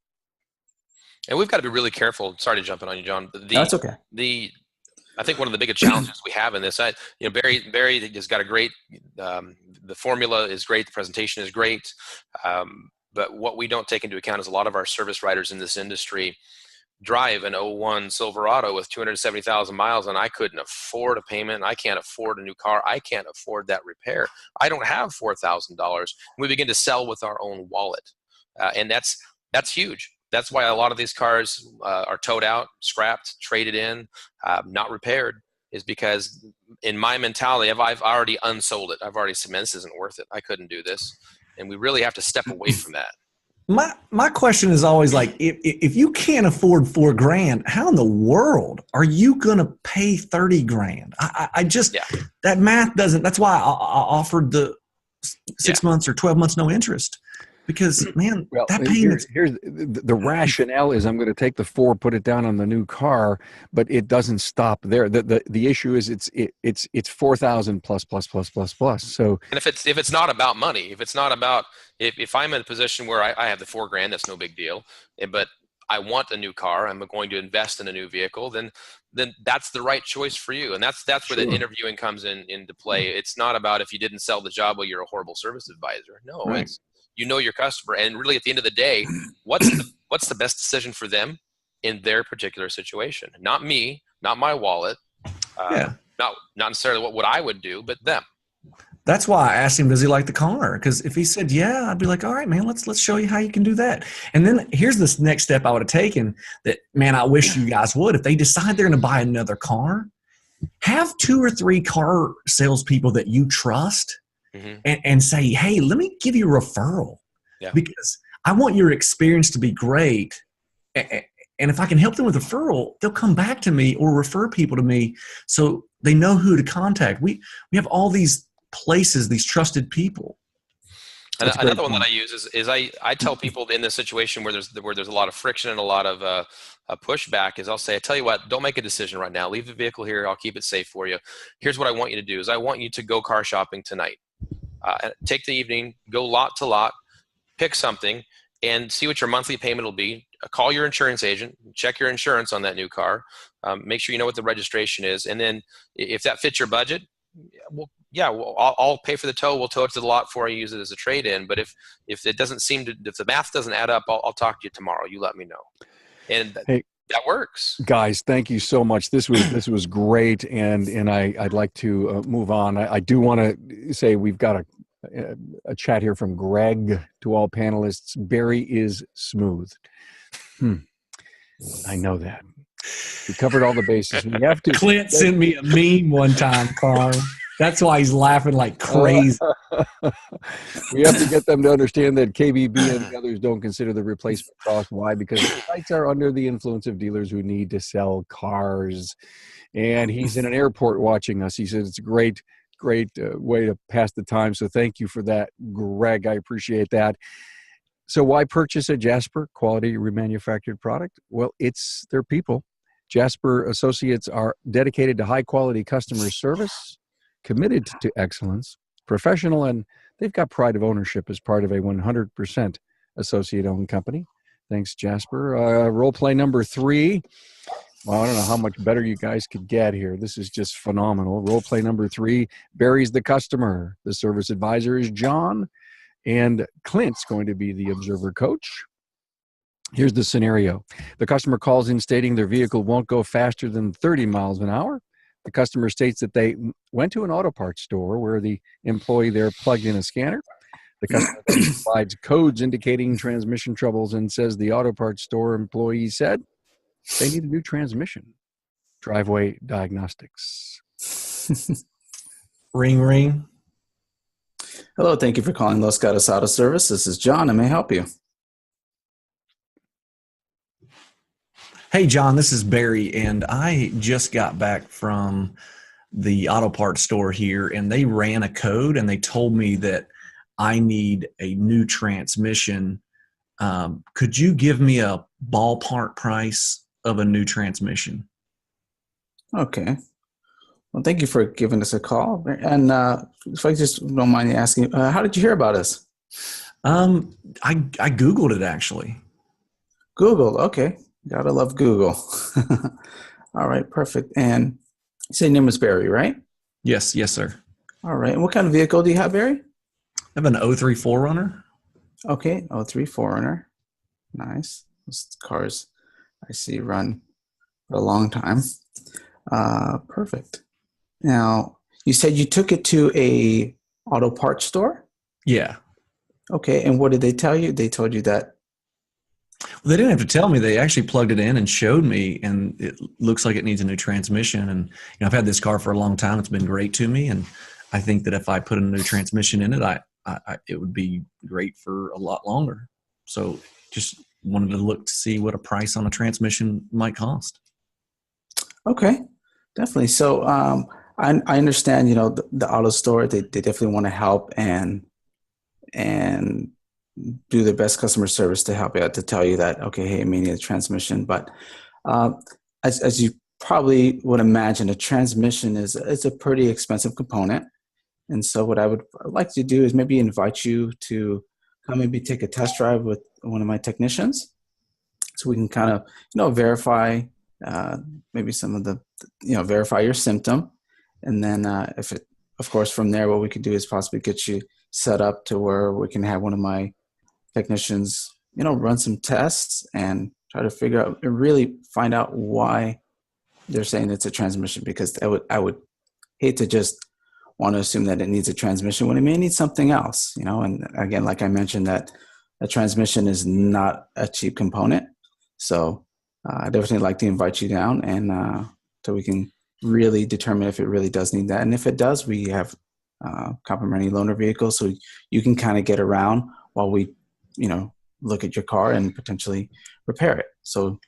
C: And we've got to be really careful. Sorry to jump in on you, John.
B: That's okay.
C: I think one of the biggest challenges we have in this, Barry has got a great, the formula is great, the presentation is great, but what we don't take into account is a lot of our service writers in this industry drive an '01 Silverado with 270,000 miles, and I couldn't afford a payment. I can't afford a new car. I can't afford that repair. I don't have $4,000. We begin to sell with our own wallet, and that's huge. That's why a lot of these cars are towed out, scrapped, traded in, not repaired, is because in my mentality, I've already unsold it. I've already said, man, this isn't worth it. I couldn't do this. And we really have to step away from that.
D: My question is always like, if you can't afford $4,000, how in the world are you going to pay $30,000? I just, that math doesn't, that's why I offered the 6 months or 12 months, no interest. Because, man, that payment.
A: Here's the rationale is I'm going to take the 4, put it down on the new car, but it doesn't stop there. The issue is it's 4,000 plus. So,
C: and if it's not about money, if it's not about if I'm in a position where I have the $4,000, that's no big deal. But I want a new car, I'm going to invest in a new vehicle, then that's the right choice for you. And that's where the interviewing comes into play. It's not about if you didn't sell the job, well, you're a horrible service advisor. No, it's your customer, and really at the end of the day, what's the best decision for them in their particular situation? Not me, not my wallet, not necessarily what I would do, but them.
D: That's why I asked him, does he like the car? Because if he said yeah, I'd be like, all right, man, let's show you how you can do that. And then here's this next step I would have taken that, man, I wish you guys would. If they decide they're going to buy another car, have 2 or 3 car salespeople that you trust. And say, hey, let me give you a referral because I want your experience to be great. And if I can help them with a referral, they'll come back to me or refer people to me so they know who to contact. We have all these places, these trusted people.
C: And another one that I use is I tell people in this situation where there's a lot of friction and a lot of a pushback is I'll say, I tell you what, don't make a decision right now. Leave the vehicle here. I'll keep it safe for you. Here's what I want you to do is I want you to go car shopping tonight. Take the evening, go lot to lot, pick something, and see what your monthly payment will be. Call your insurance agent, check your insurance on that new car, make sure you know what the registration is, and then if that fits your budget, I'll pay for the tow. We'll tow it to the lot for you, use it as a trade-in. But if it doesn't if the math doesn't add up, I'll talk to you tomorrow. You let me know, and that works.
A: Guys, thank you so much. This was great, and I'd like to move on. I do want to say we've got a chat here from Greg to all panelists. Barry is smooth. I know that. We covered all the bases. We have to.
D: Clint sent me a meme one time, Carl. That's why he's laughing like crazy.
A: We have to get them to understand that KBB and the others don't consider the replacement cost. Why? Because the sites are under the influence of dealers who need to sell cars. And he's in an airport watching us. He says it's a great way to pass the time. So thank you for that, Greg. I appreciate that. So why purchase a Jasper quality remanufactured product? Well, it's their people. Jasper Associates are dedicated to high-quality customer service, committed to excellence, professional, and they've got pride of ownership as part of a 100% associate-owned company. Thanks, Jasper. Role play number 3. Well, I don't know how much better you guys could get here. This is just phenomenal. Role play number 3, Barry's the customer. The service advisor is John, and Clint's going to be the observer coach. Here's the scenario. The customer calls in stating their vehicle won't go faster than 30 miles an hour. The customer states that they went to an auto parts store where the employee there plugged in a scanner. The customer provides codes indicating transmission troubles and says the auto parts store employee said they need a new transmission. Driveway diagnostics.
D: Ring, ring.
B: Hello, thank you for calling Los Gatos Auto Service. This is John. I may help you.
D: Hey, John, this is Barry, and I just got back from the auto parts store here, and they ran a code, and they told me that I need a new transmission Could you give me a ballpark price of a new transmission?
B: Okay. Well, thank you for giving us a call. And if I just don't mind asking, how did you hear about us?
D: I Googled it actually.
B: Google. Okay. Gotta love Google. All right. Perfect. And you say your name is Barry, right?
D: Yes, sir.
B: All right. And what kind of vehicle do you have, Barry?
D: I have an 03 4Runner.
B: Okay. 03 4Runner. Nice. Those cars I see run for a long time. Perfect. Now, you said you took it to a auto parts store?
D: Yeah.
B: Okay. And what did they tell you? They told you that.
D: Well, they didn't have to tell me. They actually plugged it in and showed me, and it looks like it needs a new transmission. And I've had this car for a long time. It's been great to me, and I think that if I put a new transmission in it, it would be great for a lot longer. So just wanted to look to see what a price on a transmission might cost.
B: Okay, definitely. So I understand, the auto store, they definitely want to help and do their best customer service to help you out, to tell you that, okay, hey, I may need a transmission. But as you probably would imagine, a transmission is a pretty expensive component. And so what I would like to do is maybe invite you to come maybe take a test drive with one of my technicians, so we can kind of, verify maybe some of the, verify your symptom. And then of course, from there, what we could do is possibly get you set up to where we can have one of my technicians, run some tests and try to figure out and really find out why they're saying it's a transmission, because I would hate to just want to assume that it needs a transmission when it may need something else, and again, like I mentioned, that a transmission is not a cheap component. So I definitely like to invite you down, and so we can really determine if it really does need that. And if it does, we have complimentary loaner vehicles, so you can kind of get around while we, look at your car and potentially repair it. So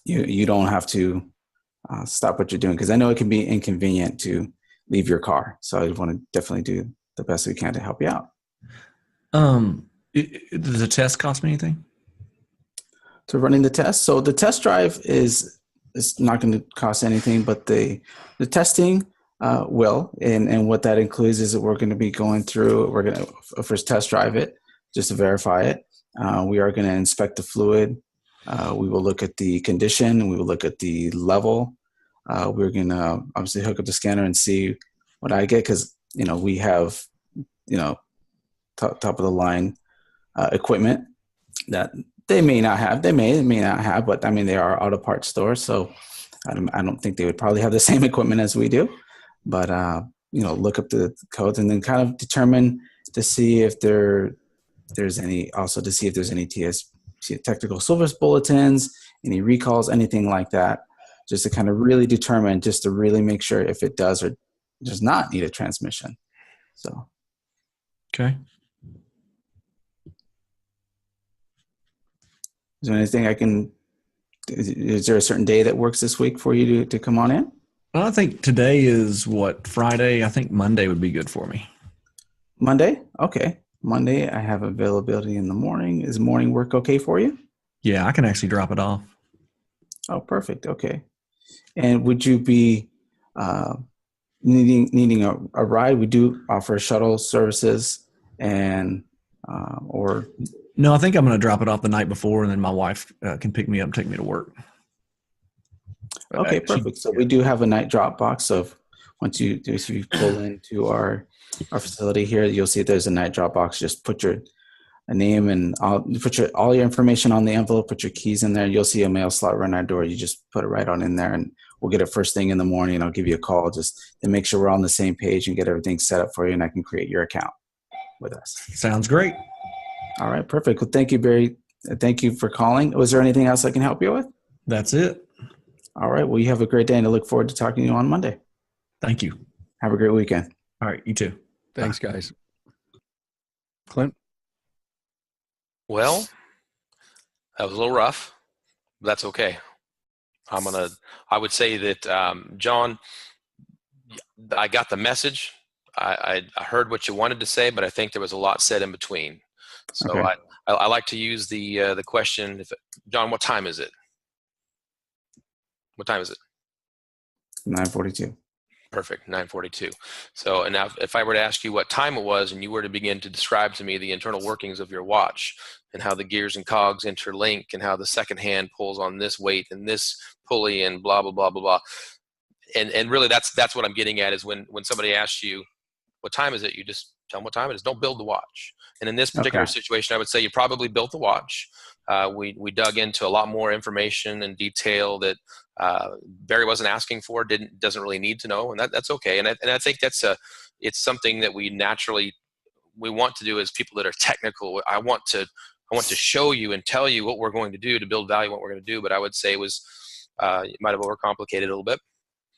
B: you don't have to stop what you're doing, because I know it can be inconvenient to leave your car. So I want to definitely do the best we can to help you out.
D: Does the test cost me anything?
B: To running the test. So the test drive is not going to cost anything, but the testing will. And what that includes is that we're going to be going through, we're going to first test drive it just to verify it. We are going to inspect the fluid. We will look at the condition. We will look at the level. We're going to obviously hook up the scanner and see what I get, because, we have, top of the line equipment that they may not have. They may not have, but I mean, they are auto parts stores, so I don't think they would probably have the same equipment as we do. But look up the codes and then kind of determine to see if there's any technical service bulletins, any recalls, anything like that, just to kind of really determine, just to really make sure if it does or does not need a transmission. So,
D: okay.
B: Is there anything is there a certain day that works this week for you to come on in?
D: Well, I think today is Friday. I think Monday would be good for me.
B: Monday? Okay. Monday, I have availability in the morning. Is morning work okay for you?
D: Yeah, I can actually drop it off.
B: Oh, perfect. Okay. And would you be needing a ride? We do offer shuttle services or...
D: No, I think I'm going to drop it off the night before, and then my wife can pick me up and take me to work.
B: Okay, perfect. So we do have a night drop box. So if you pull into our facility here, you'll see there's a night drop box. Just put your name and put all your information on the envelope, put your keys in there. You'll see a mail slot right on our door. You just put it right on in there, and we'll get it first thing in the morning. I'll give you a call just to make sure we're on the same page and get everything set up for you, and I can create your account with us.
D: Sounds great.
B: All right, perfect. Well, thank you, Barry. Thank you for calling. Was there anything else I can help you with?
D: That's it.
B: All right. Well, you have a great day, and I look forward to talking to you on Monday.
D: Thank you.
B: Have a great weekend.
D: All right. You too.
A: Thanks, guys. Clint?
C: Well, that was a little rough, but that's okay. I would say that, John, I got the message. I heard what you wanted to say, but I think there was a lot said in between. So
B: okay.
C: I like to use the question, John, what time is it? What time is it?
B: 9:42.
C: Perfect, 9:42. So, and now if I were to ask you what time it was and you were to begin to describe to me the internal workings of your watch and how the gears and cogs interlink and how the second hand pulls on this weight and this pulley and blah, blah, blah, blah, blah. And really that's what I'm getting at is when somebody asks you, what time is it? You just tell them what time it is. Don't build the watch. And in this particular situation, I would say you probably built the watch. We dug into a lot more information and detail that Barry wasn't asking for, doesn't really need to know, and that's okay. And I think it's something that we want to do as people that are technical. I want to show you and tell you what we're going to do to build value, what we're going to do. But I would say it was you might have overcomplicated a little bit.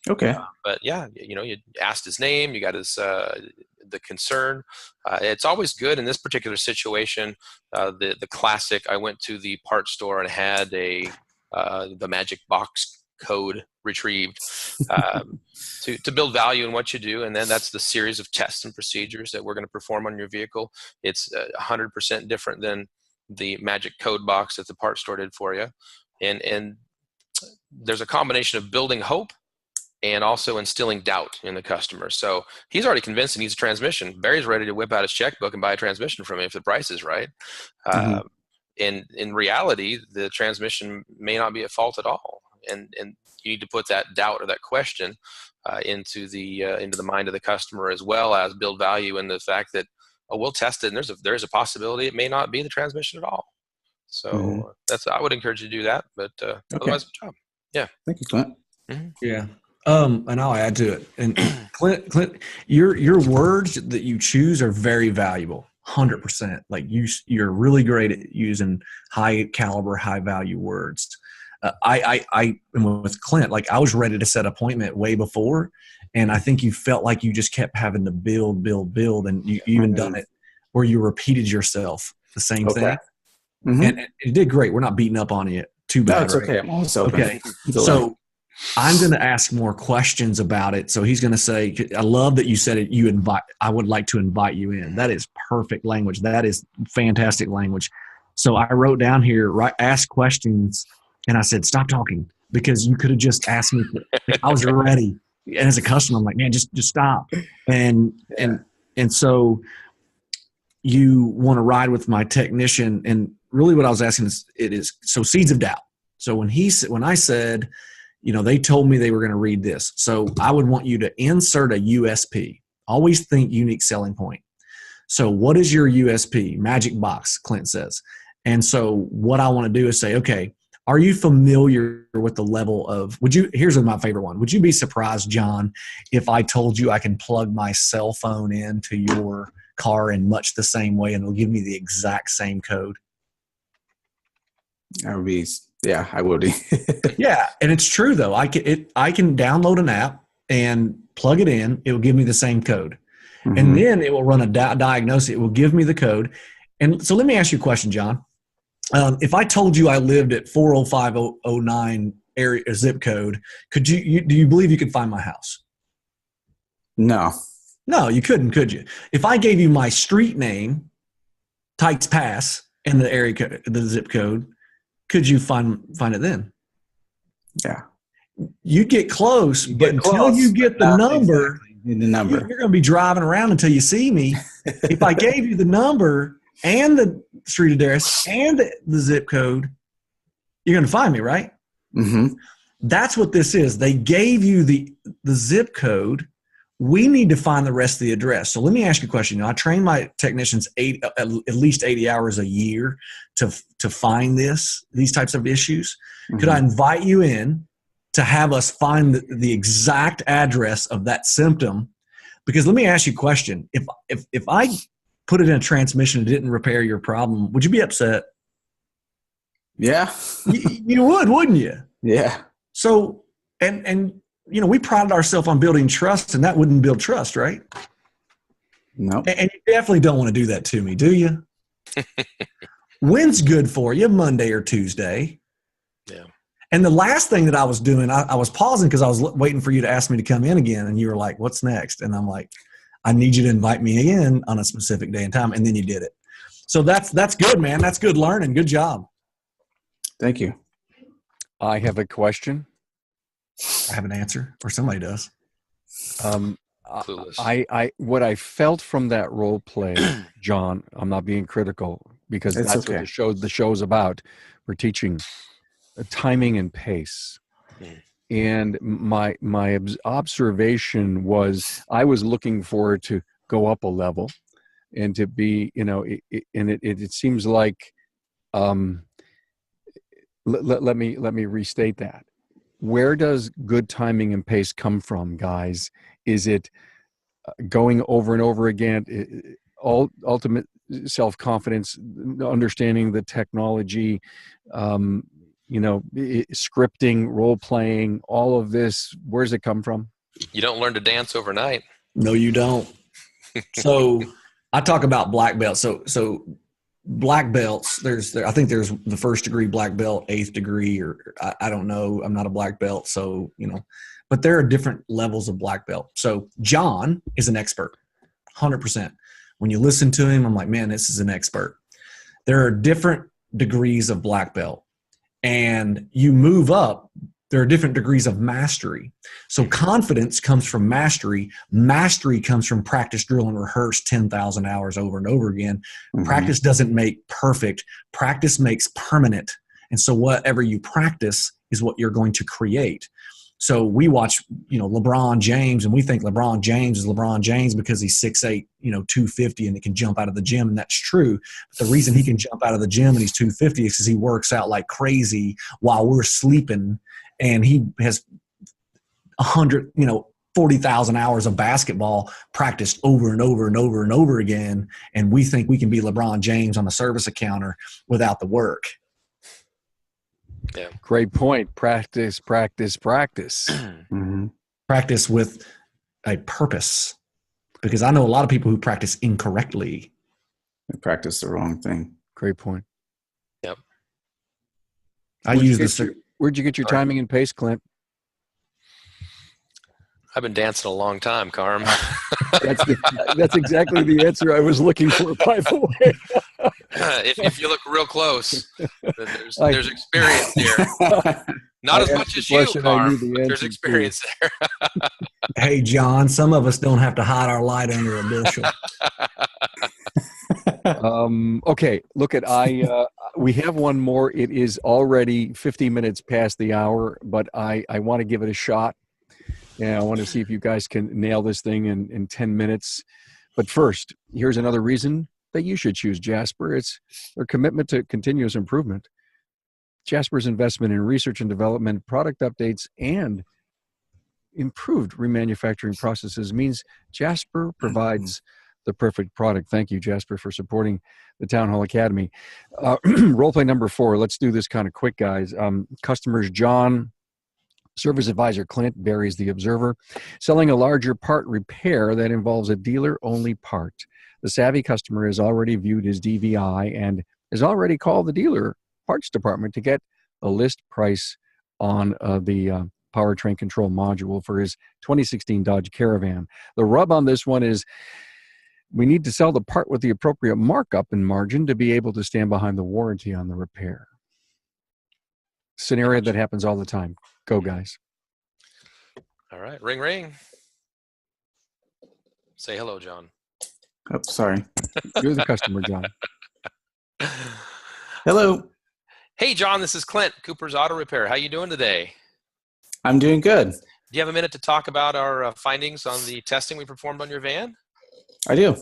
B: Okay.
C: But yeah, you asked his name, you got his the concern. It's always good in this particular situation. The classic. I went to the parts store and had the magic box code retrieved to build value in what you do, and then that's the series of tests and procedures that we're going to perform on your vehicle. It's 100% different than the magic code box that the parts store did for you, and there's a combination of building hope and also instilling doubt in the customer. So he's already convinced he needs a transmission. Barry's ready to whip out his checkbook and buy a transmission from him if the price is right. And in reality, the transmission may not be at fault at all. And you need to put that doubt or that question into the mind of the customer, as well as build value in the fact that, we'll test it, and there's a possibility it may not be the transmission at all. So I would encourage you to do that. But otherwise, good job. Yeah.
B: Thank you, Clint.
D: Yeah. And I'll add to it. And Clint, your words that you choose are very valuable. 100%. Like you're really great at using high caliber, high value words. I am with Clint. Like I was ready to set appointment way before, and I think you felt like you just kept having to build, and you even done it where you repeated yourself the same thing. And it did great. We're not beating up on you too bad.
B: No, it's okay. I'm always open.
D: Okay. So I'm going to ask more questions about it. So he's going to say, I love that you said it. I would like to invite you in. That is perfect language. That is fantastic language. So I wrote down here, ask questions. And I said, stop talking, because you could have just asked me. I was ready. And as a customer, I'm like, man, just stop. And so you want to ride with my technician. And really what I was asking is seeds of doubt. So when I said, they told me they were going to read this. So I would want you to insert a USP. Always think unique selling point. So what is your USP? Magic box, Clint says. And so what I want to do is say, okay, are you familiar with the level of, here's my favorite one. Would you be surprised, John, if I told you I can plug my cell phone into your car in much the same way and it'll give me the exact same code?
B: I would be. Yeah, I would be.
D: Yeah, and it's true though. I can download an app and plug it in. It will give me the same code, and then it will run a diagnosis. It will give me the code. And so let me ask you a question, John. If I told you I lived at 40509 area zip code, do you believe you could find my house?
B: No,
D: you couldn't, could you? If I gave you my street name, Tykes Pass, and the area code, the zip code, could you find it then?
B: Yeah.
D: You get close, but until you get the number,
B: exactly
D: you're going to be driving around until you see me. If I gave you the number and the street address and the zip code, you're going to find me, right? That's what this is. They gave you the zip code. We need to find the rest of the address. So let me ask you a question. I train my technicians at least 80 hours a year to find these types of issues. Could I invite you in to have us find the exact address of that symptom? Because let me ask you a question. If I put it in a transmission and didn't repair your problem, would you be upset?
B: Yeah.
D: You would, wouldn't you?
B: Yeah.
D: So, and we prided ourselves on building trust, and that wouldn't build trust, right?
B: No.
D: And you definitely don't want to do that to me, do you? When's good for you? Monday or Tuesday?
C: Yeah.
D: And the last thing that I was doing, I was pausing because I was waiting for you to ask me to come in again, and you were like, what's next? And I'm like, I need you to invite me in on a specific day and time, and then you did it. So that's good, man. That's good learning. Good job.
B: Thank you.
A: I have a question.
D: I have an answer, or somebody does.
C: Clueless.
A: I what I felt from that role play, John, I'm not being critical because
B: It's
A: that's
B: okay.
A: what the show's about. We're teaching timing and pace. And my observation was I was looking for it to go up a level and to be, it seems like, let me restate that. Where does good timing and pace come from, guys? Is it going over and over again, ultimate self-confidence, understanding the technology, scripting, role-playing, all of this? Where does it come from?
C: You don't learn to dance overnight.
D: No, you don't. So I talk about black belts. So black belts, I think there's the first degree black belt, 8th degree, or I don't know. I'm not a black belt. So, but there are different levels of black belt. So John is an expert, 100%. When you listen to him, I'm like, man, this is an expert. There are different degrees of black belt, and you move up. There are different degrees of mastery. So confidence comes from mastery. Mastery comes from practice, drill, and rehearse 10,000 hours over and over again. Mm-hmm. Practice doesn't make perfect. Practice makes permanent. And so whatever you practice is what you're going to create. So we watch, LeBron James, and we think LeBron James is LeBron James because he's 6'8", 250, and he can jump out of the gym, and that's true. But the reason he can jump out of the gym and he's 250 is because he works out like crazy while we're sleeping, and he has 40,000 hours of basketball practiced over and over and over and over again, and we think we can be LeBron James on the service counter without the work.
C: Yeah.
A: Great point. Practice, practice, practice.
B: Mm-hmm.
D: Practice with a purpose, because I know a lot of people who practice incorrectly.
B: They practice the wrong thing.
A: Great point.
C: Yep.
A: Where'd you get your timing and pace, Clint?
C: I've been dancing a long time, Carm.
A: That's exactly the answer I was looking for, by the way.
C: If you look real close, there's experience there. Not as much as you, Carm, but there's experience there.
D: Hey, John, some of us don't have to hide our light under a bushel.
A: Okay, look we have one more. It is already 50 minutes past the hour, but I want to give it a shot. Yeah, I want to see if you guys can nail this thing in 10 minutes. But first, here's another reason that you should choose Jasper. It's their commitment to continuous improvement. Jasper's investment in research and development, product updates, and improved remanufacturing processes means Jasper provides the perfect product. Thank you, Jasper, for supporting the Town Hall Academy. Role play number 4. Let's do this kind of quick, guys. Customers John, Service Advisor Clint, Barry's the observer, selling a larger part repair that involves a dealer-only part. The savvy customer has already viewed his DVI and has already called the dealer parts department to get a list price on the powertrain control module for his 2016 Dodge Caravan. The rub on this one is we need to sell the part with the appropriate markup and margin to be able to stand behind the warranty on the repair. Scenario that happens all the time. Go, guys.
C: All right. Ring, ring. Say hello, John.
B: Oh, sorry.
A: You're the customer, John.
B: Hello.
C: Hey, John, this is Clint, Cooper's Auto Repair. How you doing today?
B: I'm doing good.
C: Do you have a minute to talk about our findings on the testing we performed on your van?
B: I do.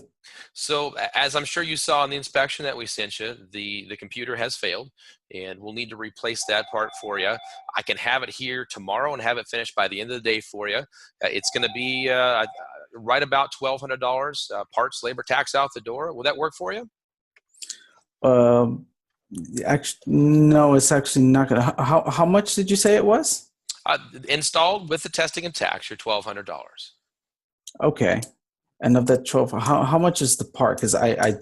C: So as I'm sure you saw in the inspection that we sent you, the computer has failed, and we'll need to replace that part for you. I can have it here tomorrow and have it finished by the end of the day for you. It's going to be right about $1,200, parts, labor, tax out the door. Will that work for you?
B: Actually, no, it's actually not going to. How much did you say it was?
C: Installed with the testing and tax, you're $1,200.
B: Okay. And of that 12, how much is the part? Because I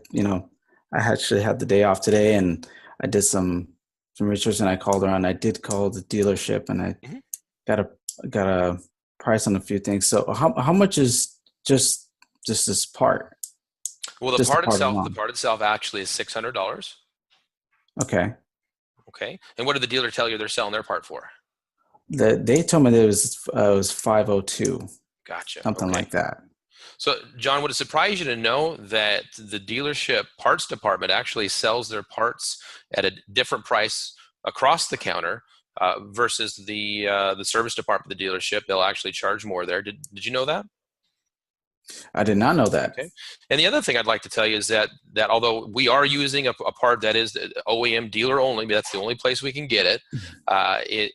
B: actually had the day off today, and I did some research, and I called around. I did call the dealership, and I got a price on a few things. So how much is just this part?
C: Well, the
B: Just
C: part
B: alone.
C: itself actually is $600.
B: Okay.
C: Okay. And what did the dealer tell you they're selling their part for?
B: They told me that it was 502.
C: Gotcha.
B: Something
C: Okay.
B: like that.
C: So, John, would it surprise you to know that the dealership parts department actually sells their parts at a different price across the counter versus the service department of the dealership? They'll actually charge more there. Did you know that?
B: I did not know that.
C: Okay. And the other thing I'd like to tell you is that although we are using a part that is OEM dealer only, that's the only place we can get it,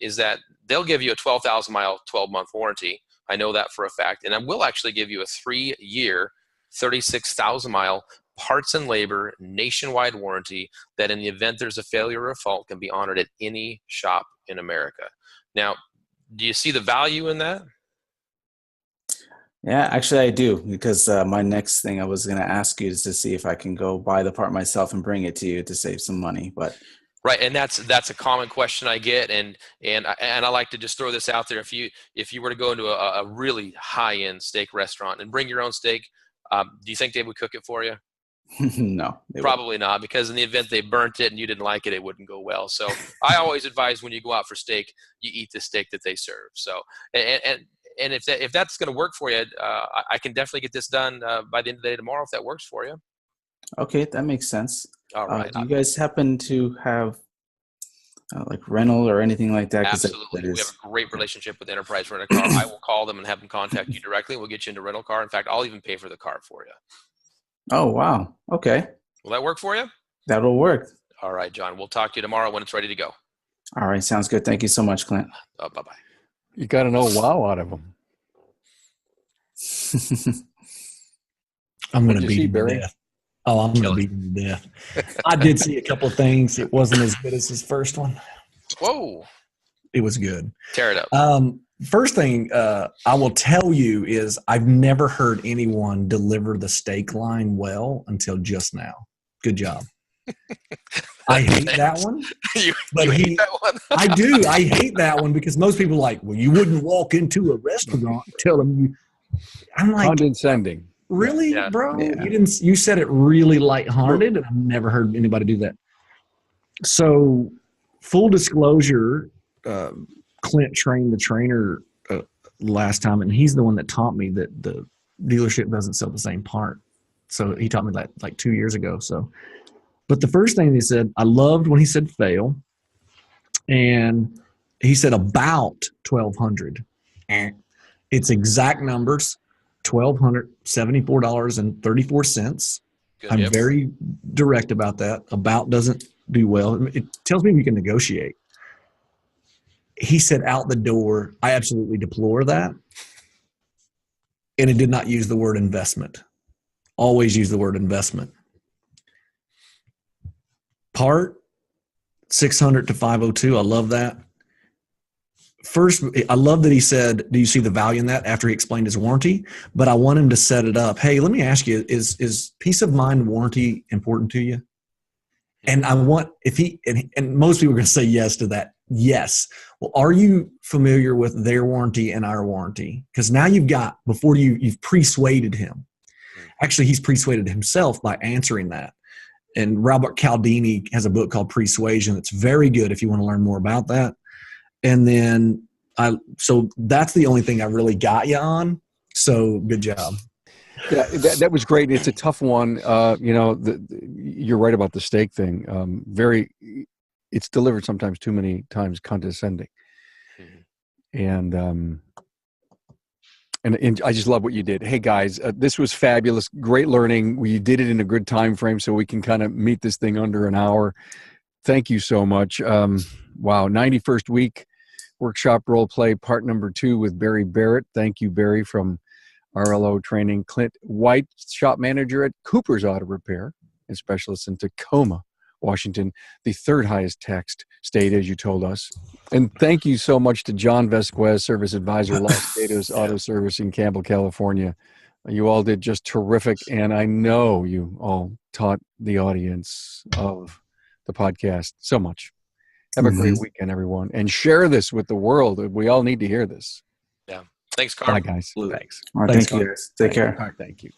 C: is that they'll give you a 12,000 mile, 12-month warranty. I know that for a fact. And I will actually give you a 3-year, 36,000 mile parts and labor nationwide warranty that in the event there's a failure or a fault can be honored at any shop in America. Now, do you see the value in that?
B: Yeah, actually I do, because my next thing I was going to ask you is to see if I can go buy the part myself and bring it to you to save some money. But
C: right, and that's a common question I get, and I like to just throw this out there. If you were to go into a really high-end steak restaurant and bring your own steak, do you think they would cook it for you?
B: No,
C: probably not, because in the event they burnt it and you didn't like it, it wouldn't go well. So I always advise when you go out for steak, you eat the steak that they serve. So and if that's going to work for you, I can definitely get this done by the end of the day tomorrow if that works for you.
B: Okay, that makes sense.
C: All right.
B: Do you guys happen to have like rental or anything like that?
C: Absolutely. We have a great relationship with Enterprise Rent-A-Car. I will call them and have them contact you directly. We'll get you into a rental car. In fact, I'll even pay for the car for you.
B: Oh, wow. Okay.
C: Will that work for you?
B: That'll work.
C: All right, John. We'll talk to you tomorrow when it's ready to go.
B: All right. Sounds good. Thank you so much, Clint.
C: Bye-bye.
A: You got to know wow out of them.
D: I'm going to beat him to death. Oh, I'm going to beat him to death. I did see a couple of things. It wasn't as good as his first one.
C: Whoa.
D: It was good.
C: Tear it up.
D: First thing I will tell you is I've never heard anyone deliver the steak line well until just now. Good job. I hate that one.
C: you hate that one?
D: I do. I hate that one because most people are like, well, you wouldn't walk into a restaurant and tell them you. I'm like,
A: condescending.
D: Really, bro? Yeah. You said it really lighthearted, and I've never heard anybody do that. So, full disclosure, Clint trained the trainer last time, and he's the one that taught me that the dealership doesn't sell the same part. So he taught me that like 2 years ago. So, but the first thing he said, I loved when he said fail, and he said about 1,200. It's exact numbers. $1,274.34. I'm very direct about that. About doesn't do well. It tells me we can negotiate. He said out the door, I absolutely deplore that. And it did not use the word investment. Always use the word investment. Part 600 to 502. I love that. First, I love that he said, do you see the value in that after he explained his warranty? But I want him to set it up. Hey, let me ask you, is peace of mind warranty important to you? And I want, if he, and most people are going to say yes to that. Yes. Well, are you familiar with their warranty and our warranty? Because now you've got, before you've persuaded him. Actually, he's persuaded himself by answering that. And Robert Cialdini has a book called Persuasion that's very good if you want to learn more about that. And then so that's the only thing I really got you on. So good job.
A: Yeah, that was great. It's a tough one. You're right about the steak thing. It's delivered sometimes too many times condescending. And I just love what you did. Hey guys, this was fabulous. Great learning. We did it in a good time frame so we can kind of meet this thing under an hour. Thank you so much. Wow. 91st week workshop role play part number 2 with Barry Barrett. Thank you, Barry, from RLO Training. Clint White, shop manager at Cooper's Auto Repair and specialist in Tacoma, Washington, the 3rd highest taxed state, as you told us. And thank you so much to John Vasquez, service advisor, Los Gators Auto Service in Campbell, California. You all did just terrific, and I know you all taught the audience of the podcast so much. Have a great weekend, everyone, and share this with the world. We all need to hear this.
C: Yeah. Thanks, Carl.
A: Bye, guys.
B: Thanks. All right, thank you, guys. Take care.
A: All right, thank you.